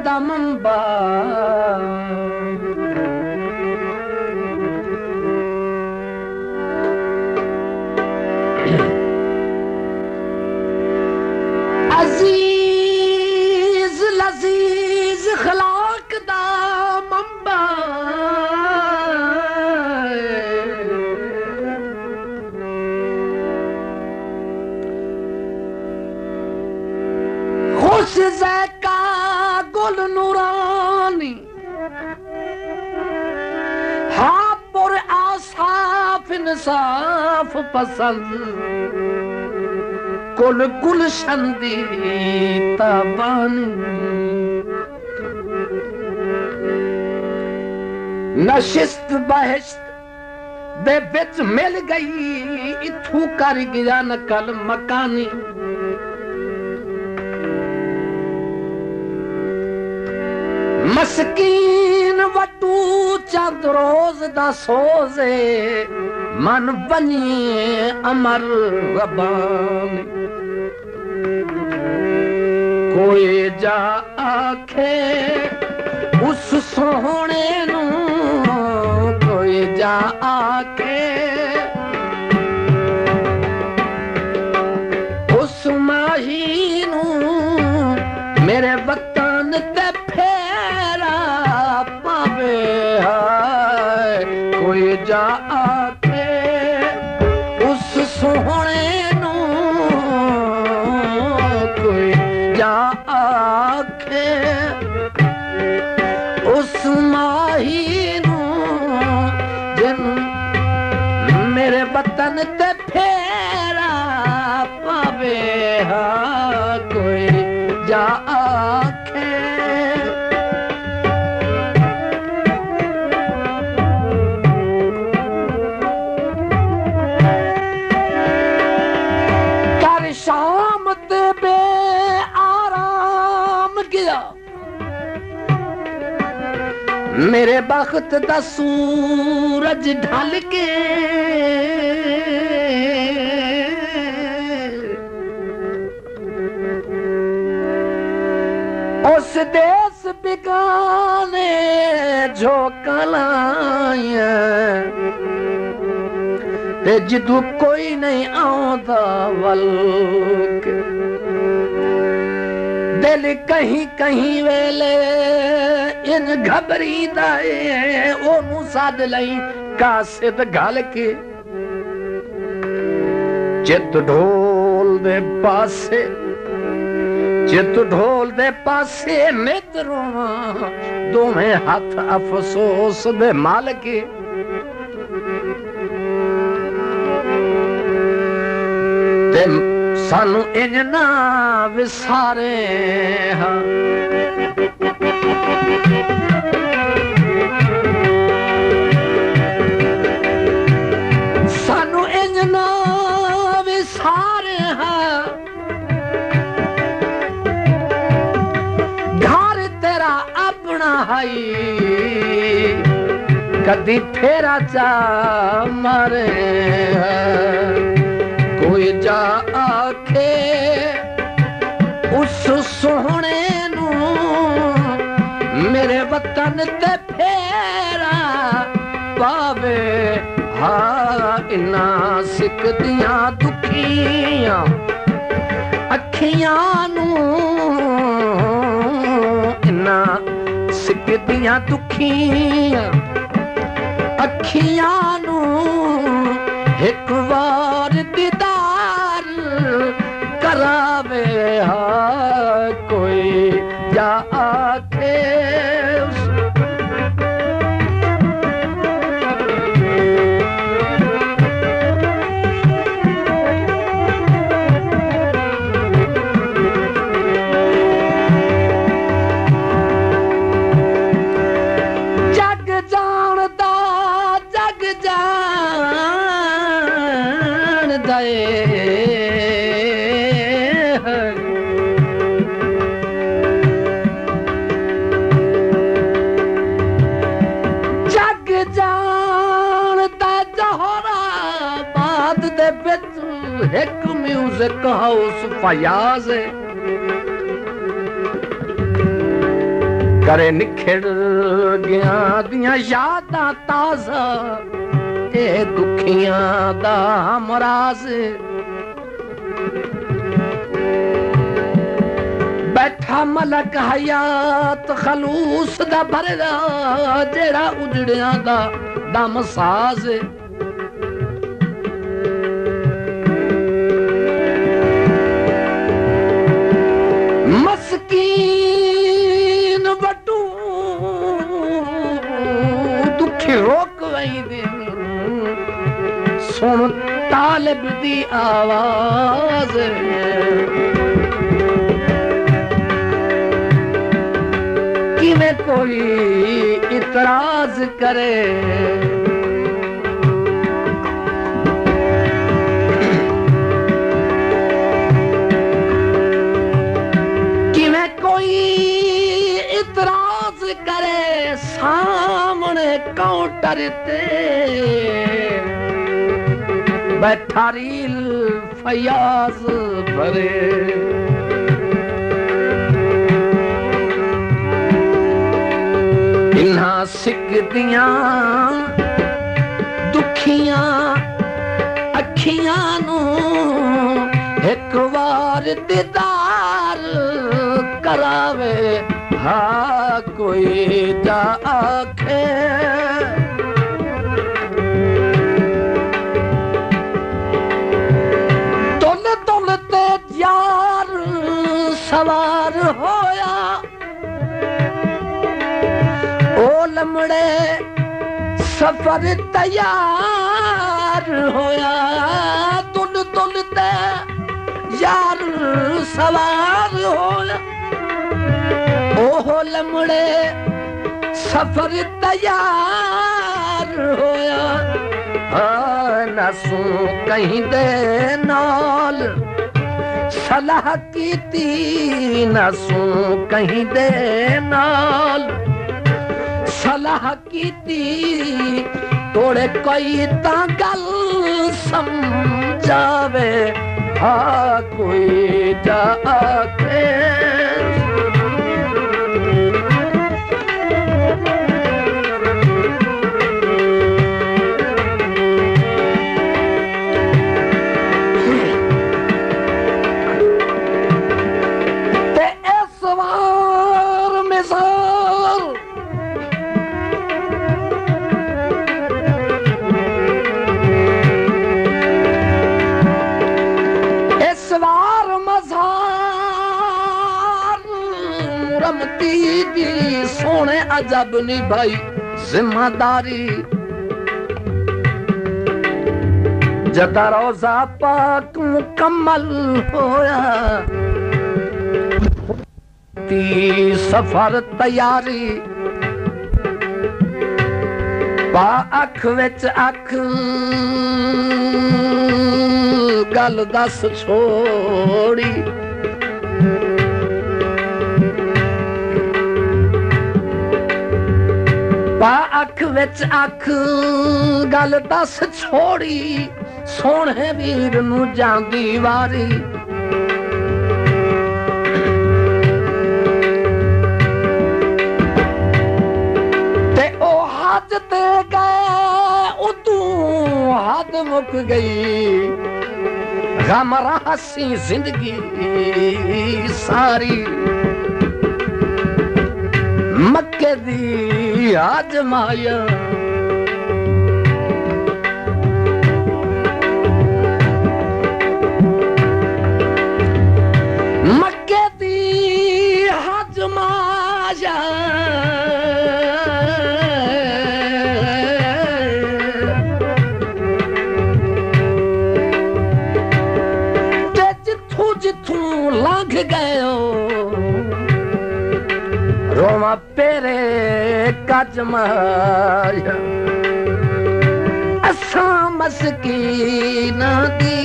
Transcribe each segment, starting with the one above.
दा मंबा अजीज लजीज खलाक दा मंबा खुश ज़ैका गुल नूरानी हाँ पुर आसाफ इंसाफ पसंद कुल गुलशन दी ताबानी नशिस्त बहिश्त दे बिच मिल गई इथू कर गया नकल मकानी मस्कीन वटू चंद रोज दा सोजे मन बनी अमर रबानी कोई जा आखे उस सोहणे नू कोई जा आखे उस माही नू मेरे वतन ते फेरा पावे हाय कोई जा आखे उस सोहणे नू कोई जा आखे उस माही नू जिन मेरे वतन ते फेरा पावे हाय कोई जा आखे कर शाम ते बे आराम गया मेरे बख्त दा सूरज ढल के उस देश बिगाने झोंकलाया ते जिदू कोई नहीं आउंदा वल दिल कहीं कहीं वेले इन घबरीदा है ओनू सद लई कासिद गल के चित ढोल दे पासे चित ढोल दे पासे मित्रों दोवें हाथ अफसोस दे मालके ते सानू इंज ना विसारे हाँ सानू इंज ना विसारे हाँ कदी फेरा चा मारे कोई जा आखे उस सोहणे नू मेरे वतन ते फेरा पावे हाँ इना सिकदियां दुखियां अखियां नू इना सिकदियां दुखियां अखियां नू एक बार दीदार करावे हाँ कोई जा आखे एक म्यूजिक हाउस फयाज है करे निखड़ गया दियां यादां ताज़ा ए दुखियां दा मराज बैठा मलक हयात खलूस दा भरदा जेड़ा उजड़ियां दा दम साज मस्कीन बटू दुखी रोक वही दे सुन तालिब दी आवाज किवें कोई इतराज करे इतराज करे सामने काउंटर ते बैठा रील फयाज भरे इन्हां सिकदियां दुखियां अखियां नू एक बार दीदार करावे हा कोई जा आखे तुल तुल ते यार सवार होया ओ लमड़े सफर तैयार होया तुल तुल ते यार सवार होया ओहो लमड़े सफर तैयार होया नसू कहीं दे नाल सलाह कीती नसू कहीं दे नाल सलाह कीती तोड़े कोई ता गल समझावे हा कोई जाके सोने अजब निभाई जिम्मेदारी जदा रोजा पाक मुकम्मल होया ती सफर तैयारी पा अख विच अख गल दस छोड़ी पा अख विच अख गल दस छोड़ी सोने वीर नू जांदी वारी ते ओ हज ते गए उतू हद मुक गई गम रहसी जिंदगी सारी मक्के दी आजमाया मक्के दी आजमाया ते जिथू जिथू लंघ गयो रोमा पेरे कजमाया असा मस्कीन दी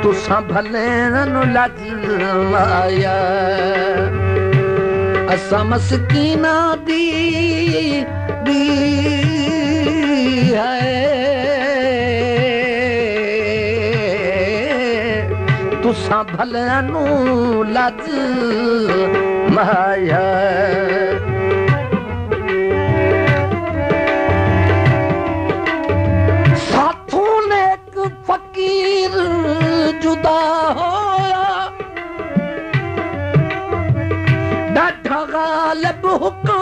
तुसा भले नू लजमाया असा मस्कीन दी है तुसा असां भलियां नू लज माया साथों नेक फकीर जुदा होया डाढा गालिब हुक्म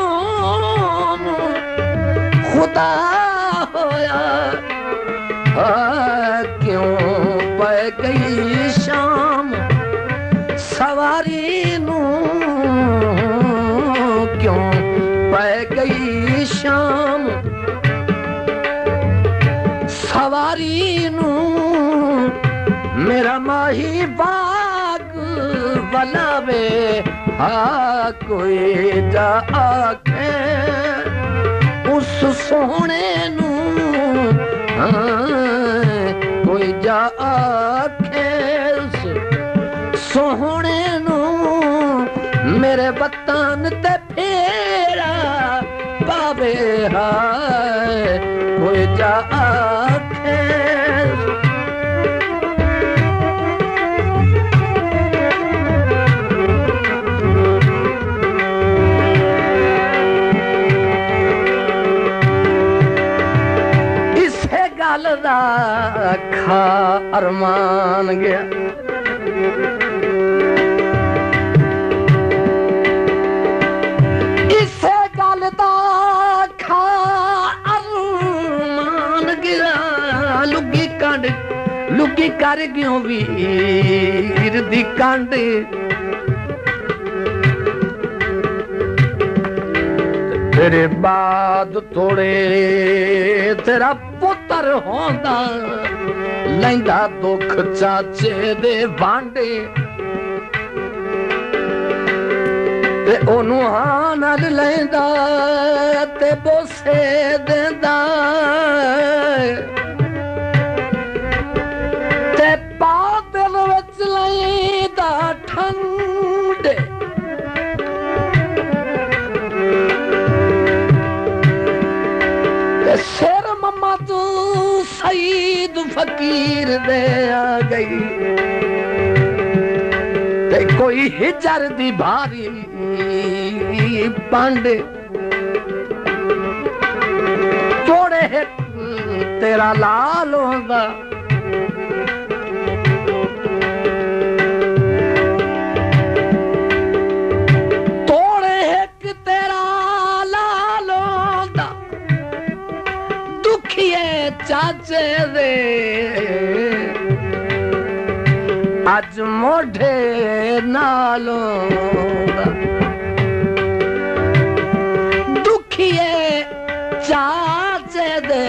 खुदा होया क्यों पै गई शाम सवारी नू क्यों पै गई शाम सवारी नू मेरा माही बाग वलावे कोई जा आखे उस सोहने नू कोई जा आखे उस सोहने नू मेरे वतन ते फेरा पावे कोई जा आखे खा अरमान गया इसे गल दा खा अरमान गया लुगी कंड लुगी कर गयो वीर दी कंड तेरे बाद थोड़े तेरा पुत्र होंदा लैंदा दुख चाचे दे वांडे ते ओनू हां नाल लैंदा ते बोसे देंदा ते पा दिल विच लैंदा ठंडे शेर मम्मा तू सईद फकीर दे आ गई ते कोई हिजर दी भारी पांडे थोड़े तेरा लाल होगा थोड़े एक तेरा लाल होगा चाचे दे अज मोढ़े नालों दुखिए चाचे दे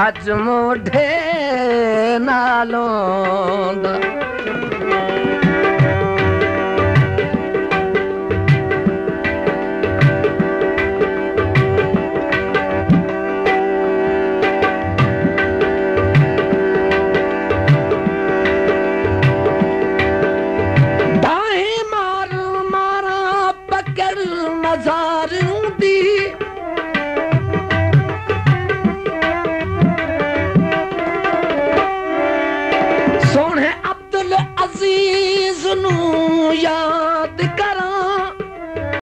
अज मोढ़े नालों मजार